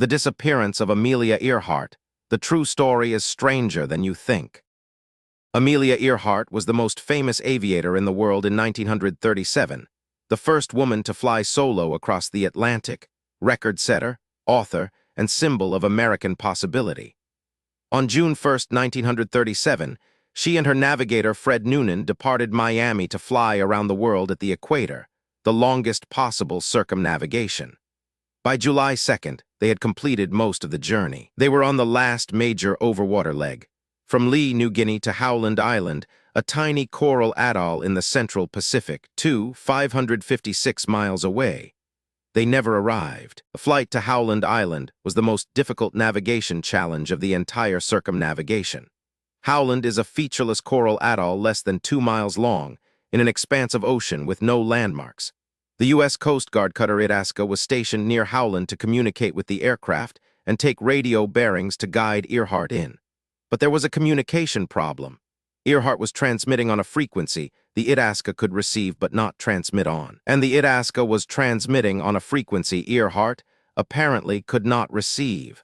The Disappearance of Amelia Earhart. The true story is stranger than you think. Amelia Earhart was the most famous aviator in the world in 1937, the first woman to fly solo across the Atlantic, record-setter, author, and symbol of American possibility. On June 1, 1937, she and her navigator Fred Noonan departed Miami to fly around the world at the equator, the longest possible circumnavigation. By July 2nd, they had completed most of the journey. They were on the last major overwater leg, from Lee, New Guinea to Howland Island, a tiny coral atoll in the central Pacific, 556 miles away. They never arrived. The flight to Howland Island was the most difficult navigation challenge of the entire circumnavigation. Howland is a featureless coral atoll less than 2 miles long, in an expanse of ocean with no landmarks. The U.S. Coast Guard cutter Itasca was stationed near Howland to communicate with the aircraft and take radio bearings to guide Earhart in. But there was a communication problem. Earhart was transmitting on a frequency the Itasca could receive but not transmit on. And the Itasca was transmitting on a frequency Earhart apparently could not receive.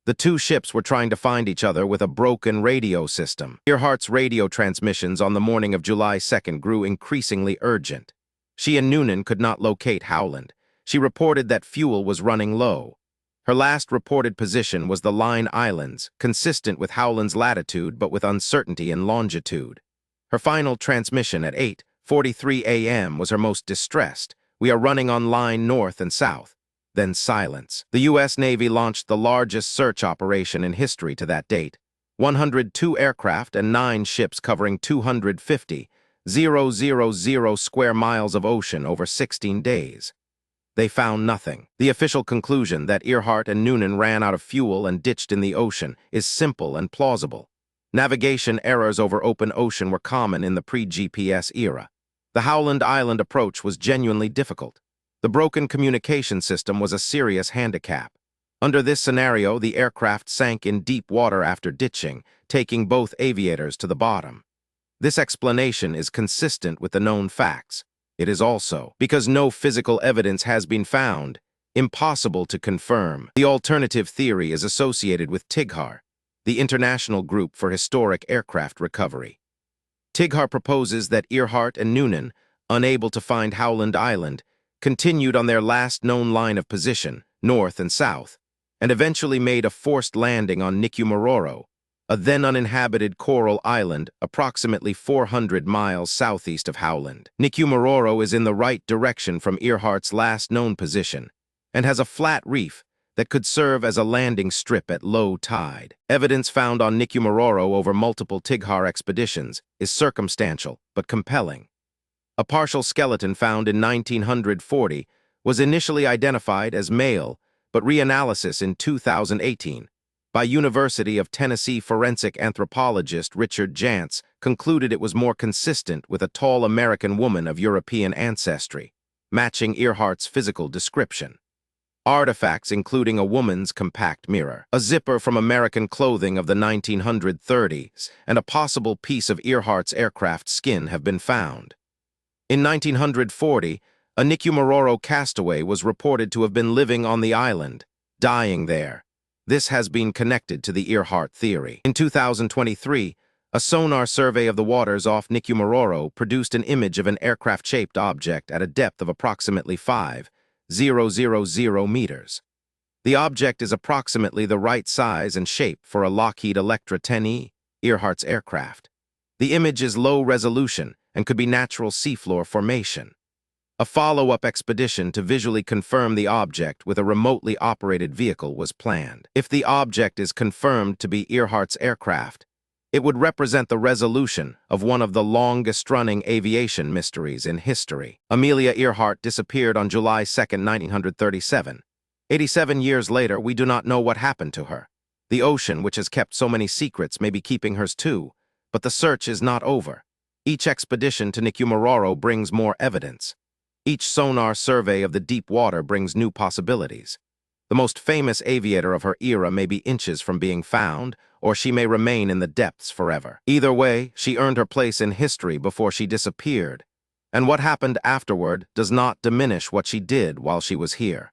The two ships were trying to find each other with a broken radio system. Earhart's radio transmissions on the morning of July 2nd grew increasingly urgent. She and Noonan could not locate Howland. She reported that fuel was running low. Her last reported position was the Line Islands, consistent with Howland's latitude but with uncertainty in longitude. Her final transmission at 8:43 a.m. was her most distressed. "We are running on line north and south." Then silence. The U.S. Navy launched the largest search operation in history to that date. 102 aircraft and 9 ships covering 250,000 square miles of ocean over 16 days. They found nothing. The official conclusion that Earhart and Noonan ran out of fuel and ditched in the ocean is simple and plausible. Navigation errors over open ocean were common in the pre-GPS era. The Howland Island approach was genuinely difficult. The broken communication system was a serious handicap. Under this scenario, the aircraft sank in deep water after ditching, taking both aviators to the bottom. This explanation is consistent with the known facts. It is also, because no physical evidence has been found, impossible to confirm. The alternative theory is associated with TIGHAR, the International Group for Historic Aircraft Recovery. TIGHAR proposes that Earhart and Noonan, unable to find Howland Island, continued on their last known line of position, north and south, and eventually made a forced landing on Nikumaroro, a then uninhabited coral island approximately 400 miles southeast of Howland. Nikumaroro is in the right direction from Earhart's last known position and has a flat reef that could serve as a landing strip at low tide. Evidence found on Nikumaroro over multiple TIGHAR expeditions is circumstantial but compelling. A partial skeleton found in 1940 was initially identified as male, but reanalysis in 2018 by University of Tennessee forensic anthropologist Richard Jantz concluded it was more consistent with a tall American woman of European ancestry, matching Earhart's physical description. Artifacts including a woman's compact mirror, a zipper from American clothing of the 1930s, and a possible piece of Earhart's aircraft skin have been found. In 1940, a Nikumaroro castaway was reported to have been living on the island, dying there. This has been connected to the Earhart theory. In 2023, a sonar survey of the waters off Nikumaroro produced an image of an aircraft-shaped object at a depth of approximately 5,000 meters. The object is approximately the right size and shape for a Lockheed Electra 10E, Earhart's aircraft. The image is low resolution and could be natural seafloor formation. A follow-up expedition to visually confirm the object with a remotely operated vehicle was planned. If the object is confirmed to be Earhart's aircraft, it would represent the resolution of one of the longest-running aviation mysteries in history. Amelia Earhart disappeared on July 2, 1937. 87 years later, we do not know what happened to her. The ocean, which has kept so many secrets, may be keeping hers too, but the search is not over. Each expedition to Nikumaroro brings more evidence. Each sonar survey of the deep water brings new possibilities. The most famous aviator of her era may be inches from being found, or she may remain in the depths forever. Either way, she earned her place in history before she disappeared, and what happened afterward does not diminish what she did while she was here.